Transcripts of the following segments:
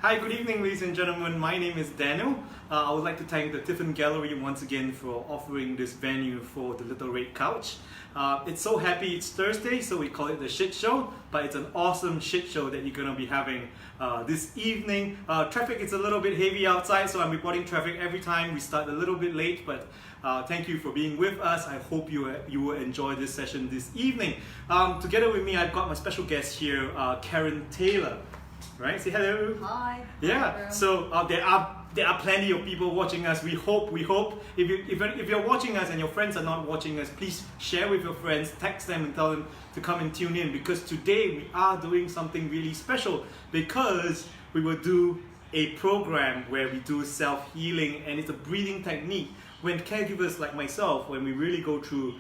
Hi, good evening, ladies and gentlemen. My name is Daniel. I would like to thank the Tiffin Gallery once again for offering this venue for the Little Red Couch. It's so happy it's Thursday, so we call it the shit show, but it's an awesome shit show that you're going to be having this evening. Traffic is a little bit heavy outside, so I'm reporting traffic every time. We start a little bit late, but thank you for being with us. I hope you will enjoy this session this evening. Together with me, I've got my special guest here, Karen Taylor. Right? Say hello. Hi. Yeah. So there are plenty of people watching us. We hope. If you're watching us and your friends are not watching us, please share with your friends, text them and tell them to come and tune in, because today we are doing something really special, because we will do a program where we do self-healing, and it's a breathing technique. When caregivers like myself, when we really go through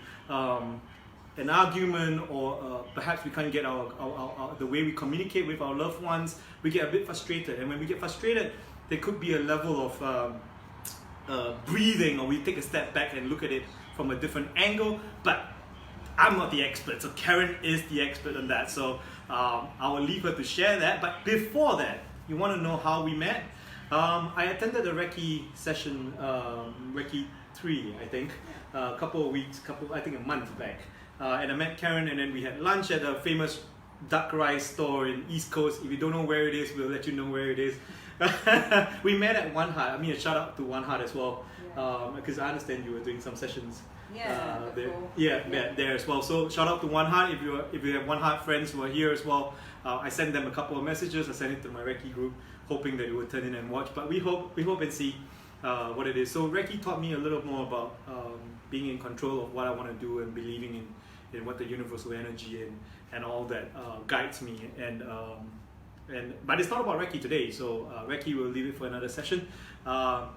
an argument, or perhaps we can't get the way we communicate with our loved ones, we get a bit frustrated. And when we get frustrated, there could be a level of breathing, or we take a step back and look at it from a different angle. But I'm not the expert, so Karen is the expert on that. So I will leave her to share that. But before that, you want to know how we met? I attended a Reiki session, Reiki 3, I think, a couple of weeks, I think a month back. And I met Karen, and then we had lunch at a famous duck rice store in East Coast. If you don't know where it is, we'll let you know where it is. We met at One Heart. I mean, a shout out to One Heart as well, because I understand you were doing some sessions there as well. So shout out to One Heart. If you have One Heart friends who are here as well, I sent them a couple of messages. I sent it to my Reiki group, hoping that you would turn in and watch. But we hope and see what it is. So Reiki taught me a little more about being in control of what I want to do, and believing in what the universal energy and all that guides me. But it's not about Reiki today, so Reiki will leave it for another session. So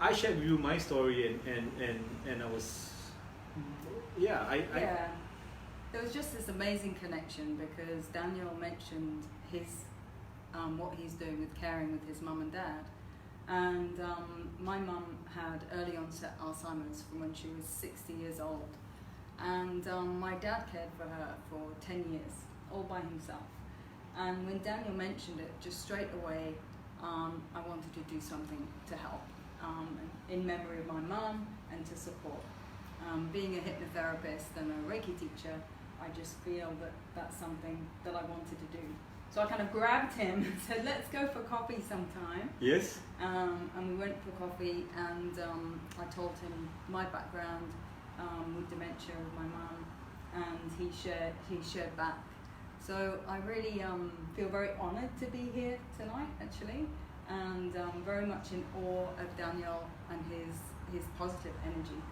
I shared with you my story, and I was There was just this amazing connection, because Daniel mentioned his what he's doing with caring with his mum and dad. And my mum had early onset Alzheimer's from when she was 60 years old. And my dad cared for her for 10 years, all by himself. And when Daniel mentioned it, just straight away, I wanted to do something to help, in memory of my mum and to support. Being a hypnotherapist and a Reiki teacher, I just feel that that's something that I wanted to do. So I kind of grabbed him and said, let's go for coffee sometime. Yes. And we went for coffee, and I told him my background with dementia with my mum, and he shared back. So I really feel very honoured to be here tonight, actually, and very much in awe of Daniel and his positive energy.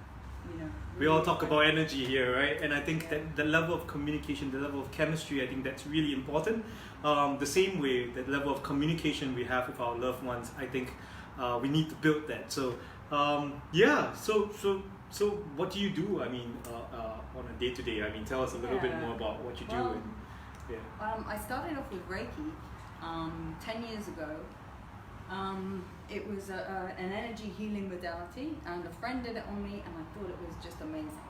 Really, we all talk about energy here, right? And I think that the level of communication, the level of chemistry, I think that's really important. The same way, that level of communication we have with our loved ones, I think we need to build that. So so what do you do? I mean, on a day-to-day? I mean, tell us a little bit more about what you do. I started off with Reiki 10 years ago. It was an energy healing modality, and a friend did it on me, and I thought it was just amazing.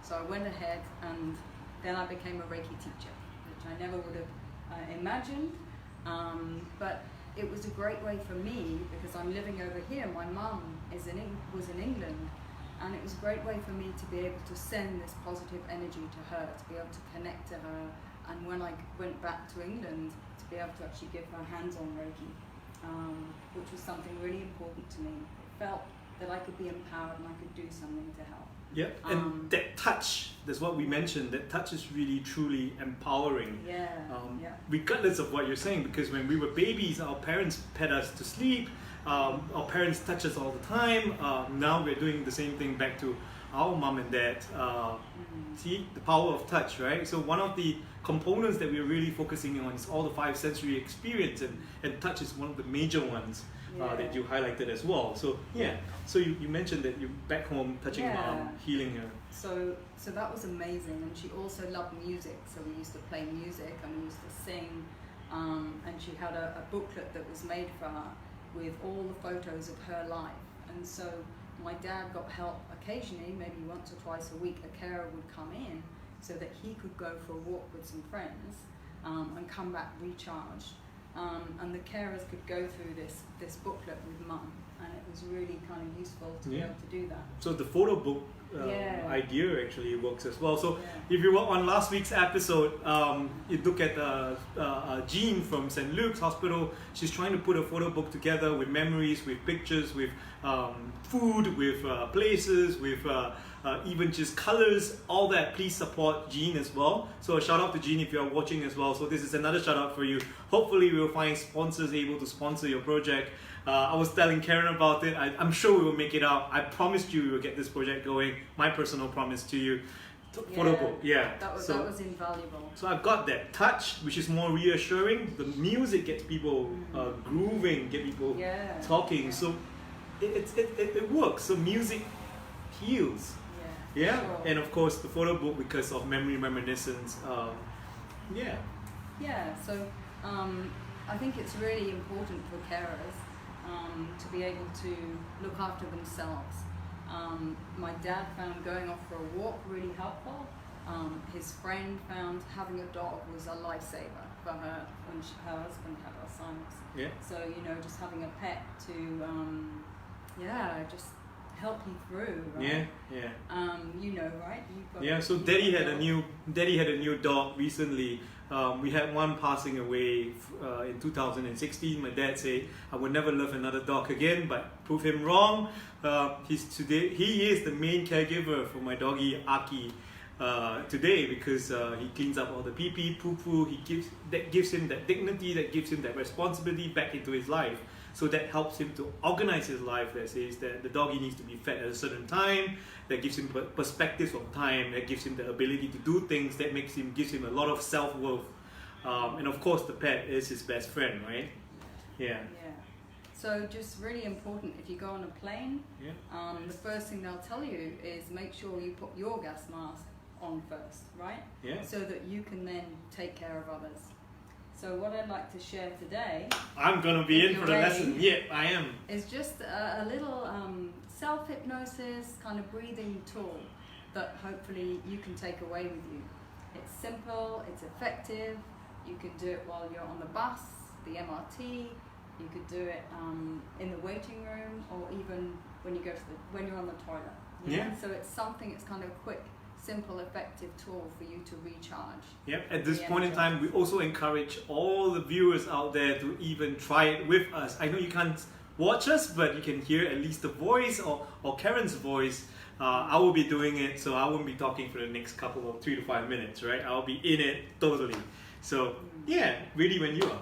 So I went ahead, and then I became a Reiki teacher, which I never would have imagined. But it was a great way for me, because I'm living over here. My mum was in England, and it was a great way for me to be able to send this positive energy to her, to be able to connect to her, and when I went back to England, to be able to actually give her hands-on Reiki. Which was something really important to me. It felt that I could be empowered and I could do something to help. Yeah, and that touch, that's what we mentioned, that touch is really, truly empowering. Regardless of what you're saying, because when we were babies, our parents pet us to sleep, our parents touch us all the time. Now we're doing the same thing back to our mom and dad. See, the power of touch, right? So one of the components that we're really focusing on is all the 5 sensory experience, and touch is one of the major ones that you highlighted as well. So so you mentioned that you're back home touching mom, healing her. So that was amazing, and she also loved music, so we used to play music and we used to sing, and she had a booklet that was made for her with all the photos of her life. And so my dad got help occasionally, maybe once or twice a week. A carer would come in so that he could go for a walk with some friends and come back recharged. and the carers could go through this booklet with mum, and it was really kind of useful to be able to do that. So the photo book idea actually works as well. So if you were on last week's episode, you look at Jean from St. Luke's Hospital. She's trying to put a photo book together with memories, with pictures, with food, with places, with even just colors, all that. Please support Jean as well. So a shout out to Jean if you are watching as well. So this is another shout out for you. Hopefully we will find sponsors able to sponsor your project. I was telling Karen about it. I'm sure we will make it out. I promised you we will get this project going. My personal promise to you. Photo book, that was invaluable. So I've got that touch, which is more reassuring. The music gets people grooving, get people talking. So it works. So music heals. Yeah, sure. And of course the photo book because of memory reminiscence. So I think it's really important for carers to be able to look after themselves. My dad found going off for a walk really helpful. His friend found having a dog was a lifesaver for her when her husband had Alzheimer's. Yeah. So just having a pet to just help you through, right? Right? You've got So Daddy had a new dog recently. We had one passing away in 2016. My dad said I would never love another dog again, but prove him wrong. He is the main caregiver for my doggy Aki today because he cleans up all the pee pee, poo poo. That gives him that dignity, that gives him that responsibility back into his life. So that helps him to organize his life. That says that the doggy needs to be fed at a certain time. That gives him perspectives of time. That gives him the ability to do things. That gives him a lot of self-worth. And of course, the pet is his best friend, right? Yeah. So just really important if you go on a plane. The first thing they'll tell you is make sure you put your gas mask on first, right? So that you can then take care of others. So what I'd like to share today... I'm going to be in for the lesson. Yeah, I am. ...is just a little self-hypnosis kind of breathing tool that hopefully you can take away with you. It's simple, it's effective. You can do it while you're on the bus, the MRT. You could do it in the waiting room or even when you're on the toilet. So it's something, it's kind of quick, simple, effective tool for you to recharge. At this point in time, we also encourage all the viewers out there to even try it with us. I know you can't watch us, but you can hear at least the voice or Karen's voice. I will be doing it, so I won't be talking for the next couple of 3 to 5 minutes, right? I'll be in it totally. So really when you are.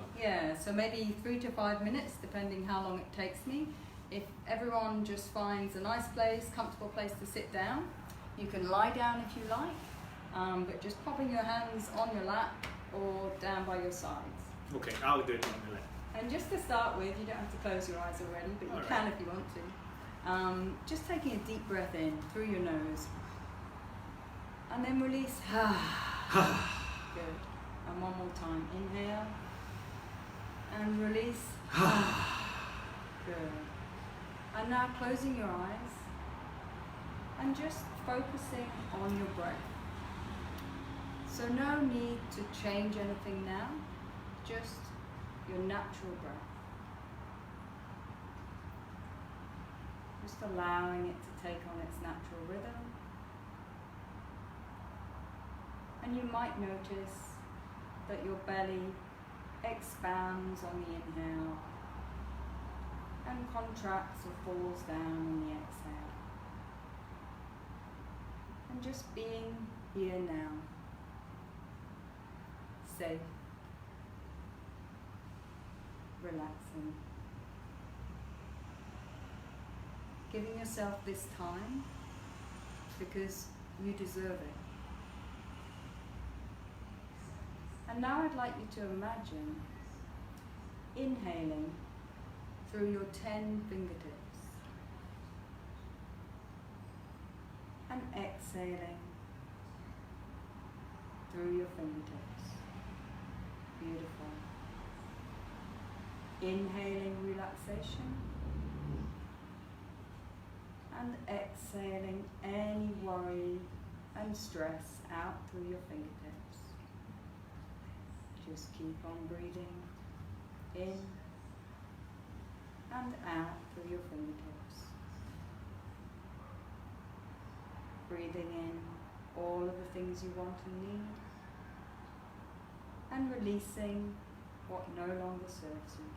So maybe 3 to 5 minutes, depending how long it takes me. If everyone just finds a nice place, comfortable place to sit down, you can lie down if you like, but just popping your hands on your lap or down by your sides. Okay, I'll do it on my lap. And just to start with, you don't have to close your eyes already, but you can if you want to. Just taking a deep breath in through your nose. And then release. Good. And one more time. Inhale. And release. Good. And now closing your eyes. And just focusing on your breath. So no need to change anything now, just your natural breath. Just allowing it to take on its natural rhythm. And you might notice that your belly expands on the inhale and contracts or falls down on the exhale. And just being here now, safe, relaxing, giving yourself this time because you deserve it. And now I'd like you to imagine inhaling through your 10 fingertips and exhaling through your fingertips. Beautiful. Inhaling relaxation and exhaling any worry and stress out through your fingertips. Just keep on breathing in and out through your fingertips. Breathing in all of the things you want and need, and releasing what no longer serves you.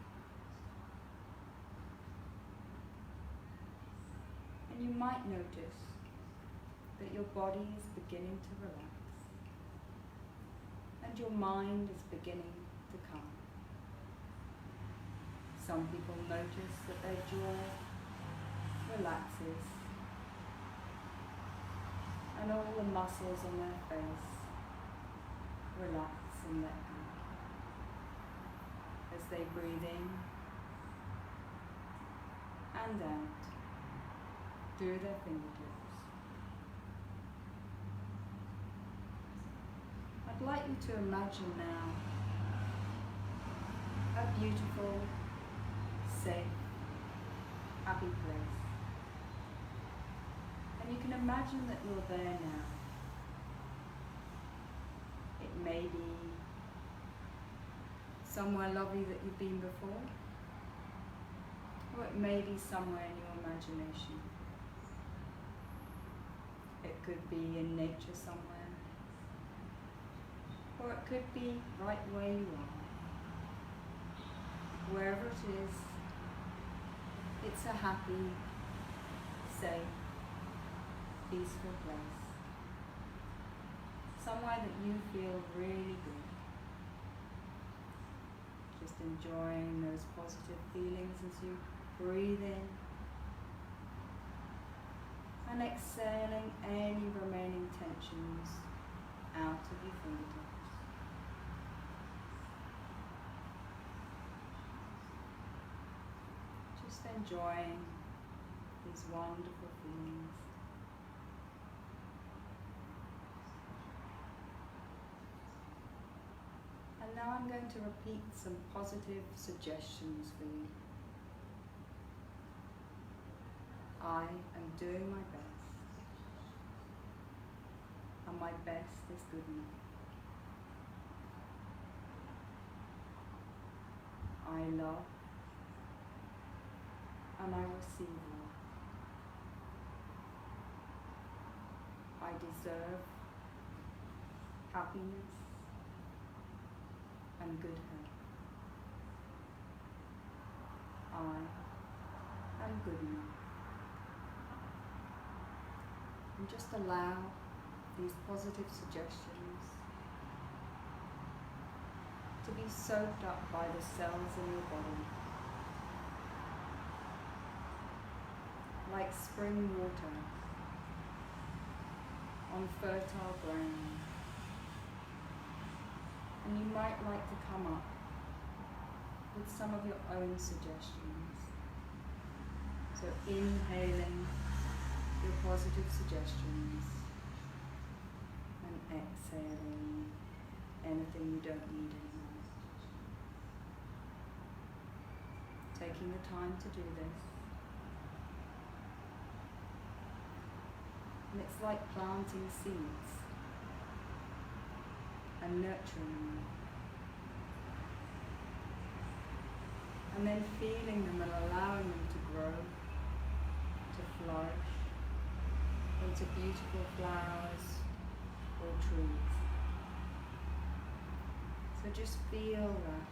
And you might notice that your body is beginning to relax, and your mind is beginning to calm. Some people notice that their jaw relaxes, and all the muscles on their face relax and let go as they breathe in and out through their fingertips. I'd like you to imagine now a beautiful, safe, happy place. And you can imagine that you're there now. It may be somewhere lovely that you've been before, or it may be somewhere in your imagination. It could be in nature somewhere, or it could be right where you are. Wherever it is, it's a happy, safe, peaceful place. Somewhere that you feel really good. Just enjoying those positive feelings as you breathe in and exhaling any remaining tensions out of your fingertips. Just enjoying these wonderful feelings. And now I'm going to repeat some positive suggestions for you. I am doing my best, and my best is good enough. I love, and I receive love. I deserve happiness and good health. I am good enough. And just allow these positive suggestions to be soaked up by the cells in your body, like spring water on fertile ground. And you might like to come up with some of your own suggestions. So inhaling your positive suggestions and exhaling anything you don't need anymore. Taking the time to do this. And it's like planting seeds and nurturing them. And then feeling them and allowing them to grow, to flourish into beautiful flowers or trees. So just feel that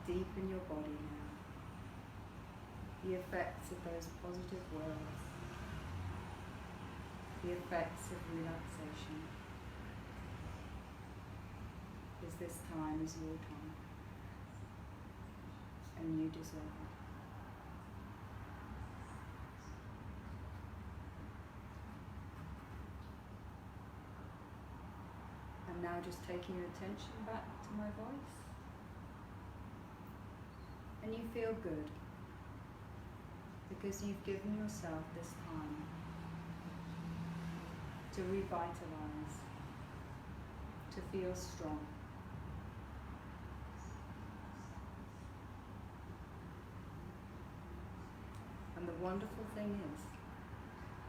deep in your body now. The effects of those positive words. The effects of relaxation. Because this time is your time. And you deserve it. And now just taking your attention back to my voice. And you feel good. Because you've given yourself this time to revitalize, to feel strong. And the wonderful thing is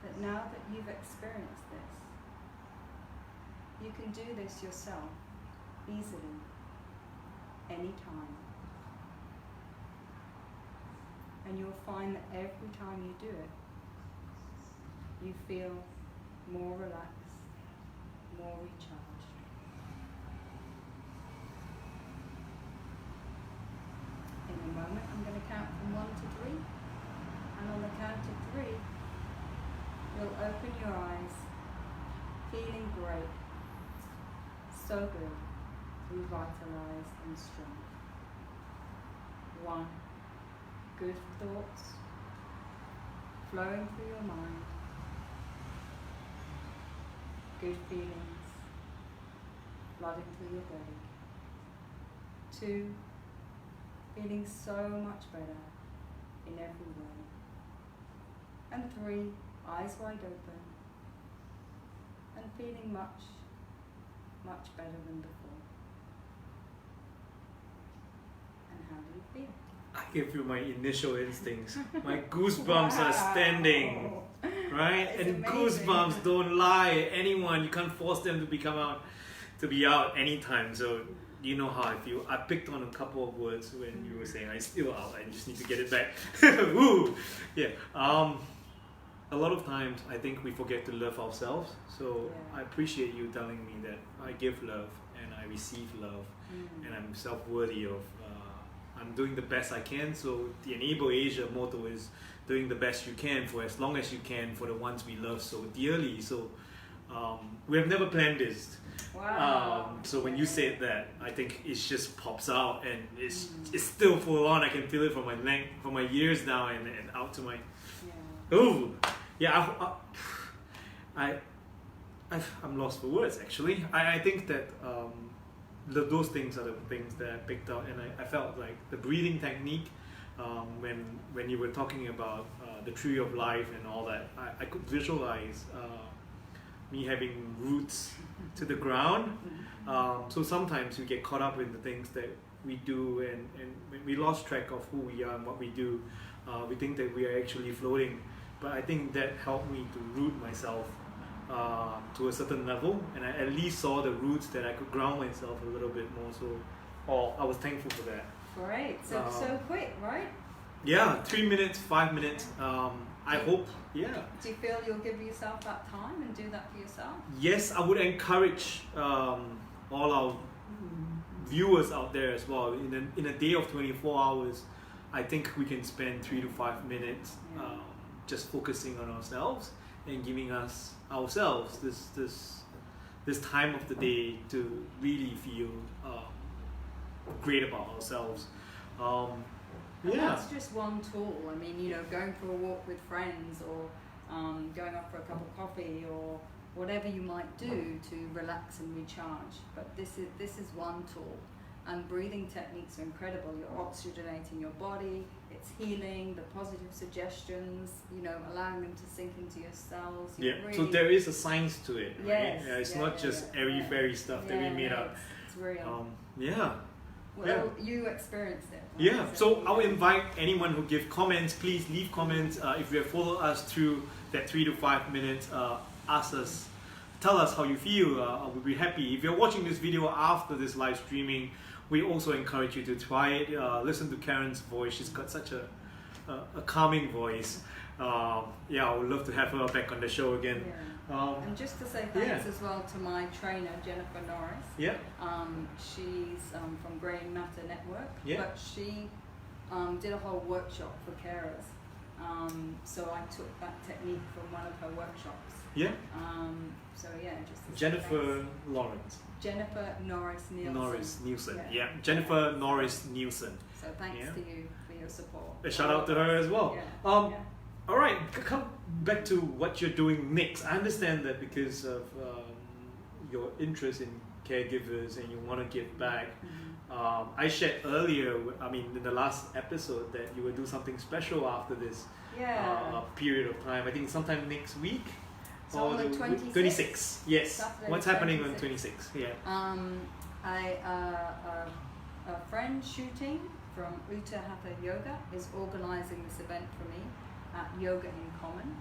that now that you've experienced this, you can do this yourself easily, anytime, And you'll find that every time you do it, you feel more relaxed, more recharged. In a moment, I'm going to count from 1 to 3. And on the count of 3, you'll open your eyes, feeling great, so good, revitalized and strong. 1, good thoughts flowing through your mind, good feelings flooding through your body. 2, feeling so much better in every way. And 3, eyes wide open and feeling much, much better than before. And how do you feel? I can feel my initial instincts. My goosebumps are standing, right? That is And amazing. goosebumps don't lie. Anyone, you can't force them to be out anytime. So you know how I feel. I picked on a couple of words when you were saying I'm still out. I just need to get it back. Woo! Yeah. A lot of times I think we forget to love ourselves. So Yeah. I appreciate you telling me that I give love and I receive love and I'm self-worthy of. I'm doing the best I can. So the Enable Asia motto is doing the best you can for as long as you can for the ones we love so dearly. So we have never planned this. Wow. So when you said that, I think it just pops out and it's still full on. I can feel it from my neck, from my ears down and out to my. Yeah. Ooh, yeah. I'm lost for words actually. I think that those things are the things that I picked out, and I felt like the breathing technique. When you were talking about the tree of life and all that, I could visualize me having roots to the ground. So sometimes we get caught up in the things that we do, and when we lost track of who we are and what we do, we think that we are actually floating. But I think that helped me to root myself to a certain level, and I at least saw the roots that I could ground myself a little bit more. So I was thankful for that. Great. So quick, right? Yeah, 3 minutes, 5 minutes. I hope, yeah. Do you feel you'll give yourself that time and do that for yourself? Yes, I would encourage all our viewers out there as well. In a day of 24 hours, I think we can spend 3 to 5 minutes just focusing on ourselves and giving ourselves this time of the day to really feel great about ourselves. And that's just one tool. I mean, going for a walk with friends, or going off for a cup of coffee, or whatever you might do to relax and recharge. But this is one tool. And breathing techniques are incredible. You're oxygenating your body, it's healing, the positive suggestions, allowing them to sink into your cells. Really, so there is a science to it, right? Yes, it's not just airy-fairy stuff that we made up. It's real. Well, you experienced it. Right? Yeah, so I would invite anyone who give comments, please leave comments. If you have followed us through that 3 to 5 minutes, tell us how you feel. We'll be happy. If you're watching this video after this live streaming, we also encourage you to try it. Listen to Karen's voice. She's got such a calming voice. I would love to have her back on the show again. Yeah. And just to say thanks as well to my trainer, Jennifer Norris. Yeah. She's from Greying Matter Network. Yeah. But she did a whole workshop for carers. So I took that technique from one of her workshops. Yeah. Just to Jennifer Lawrence. Jennifer Norris Nielsen. Yeah. Jennifer Norris Nielsen. So thanks to you for your support. A shout out to her as well. Yeah. All right, come back to what you're doing next. I understand that because of your interest in caregivers and you want to give back. I shared earlier, in the last episode, that you will do something special after this period of time. I think sometime next week. So on the 26th? 26th, yes. Saturday, What's happening 26th. on 26th? Yeah. A friend shooting from Uta Hatha Yoga is organising this event for me at Yoga in Common,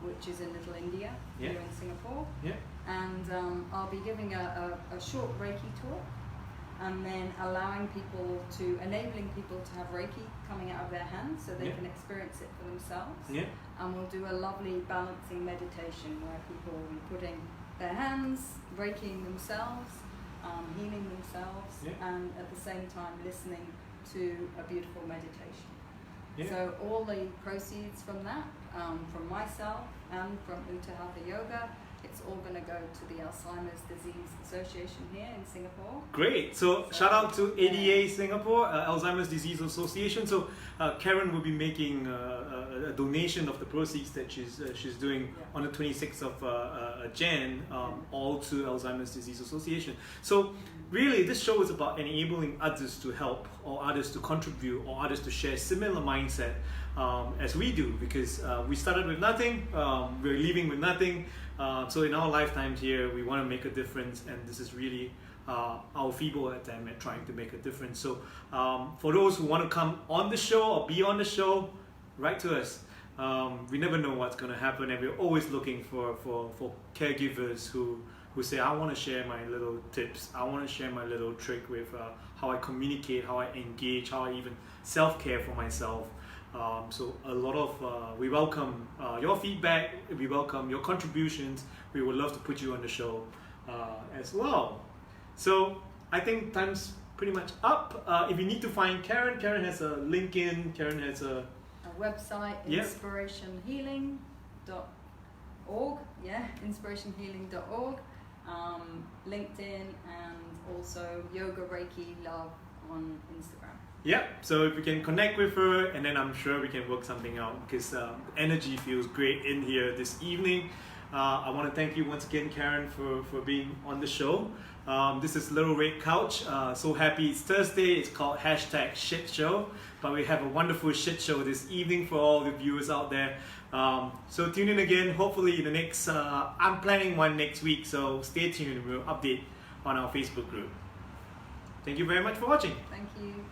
which is in Little India, here in Singapore. Yeah. And I'll be giving a short Reiki talk and then enabling people to have Reiki coming out of their hands so they can experience it for themselves. Yeah. And we'll do a lovely balancing meditation where people will be putting their hands, Reikiing themselves, healing themselves, and at the same time listening to a beautiful meditation. Yeah. So all the proceeds from that, from myself and from Hatha Yoga, it's all going to go to the Alzheimer's Disease Association here in Singapore. Great. So shout out to ADA Singapore, Alzheimer's Disease Association. So Karen will be making a donation of the proceeds that she's doing on the 26th of Jan, all to Alzheimer's Disease Association. So really, this show is about enabling others to help, or others to contribute, or others to share similar mindset as we do, because we started with nothing, we're leaving with nothing. So in our lifetimes here, we want to make a difference, and this is really our feeble attempt at trying to make a difference. So for those who want to come on the show or be on the show, write to us. We never know what's going to happen, and we're always looking for caregivers who say, I want to share my little tips, I want to share my little trick with how I communicate, how I engage, how I even self-care for myself. So a lot of, we welcome your feedback, we welcome your contributions. We would love to put you on the show as well. So I think time's pretty much up. If you need to find Karen, Karen has a LinkedIn, Karen has a website, inspirationhealing.org, inspirationhealing.org, LinkedIn, and also Yoga Reiki Love on Instagram. Yeah, so if we can connect with her, and then I'm sure we can work something out, because the energy feels great in here this evening. I want to thank you once again, Karen, for being on the show. This is Little Red Couch. So happy it's Thursday. It's called #ShitShow. But we have a wonderful shit show this evening for all the viewers out there. So tune in again. Hopefully the next, I'm planning one next week, so stay tuned. We'll update on our Facebook group. Thank you very much for watching. Thank you.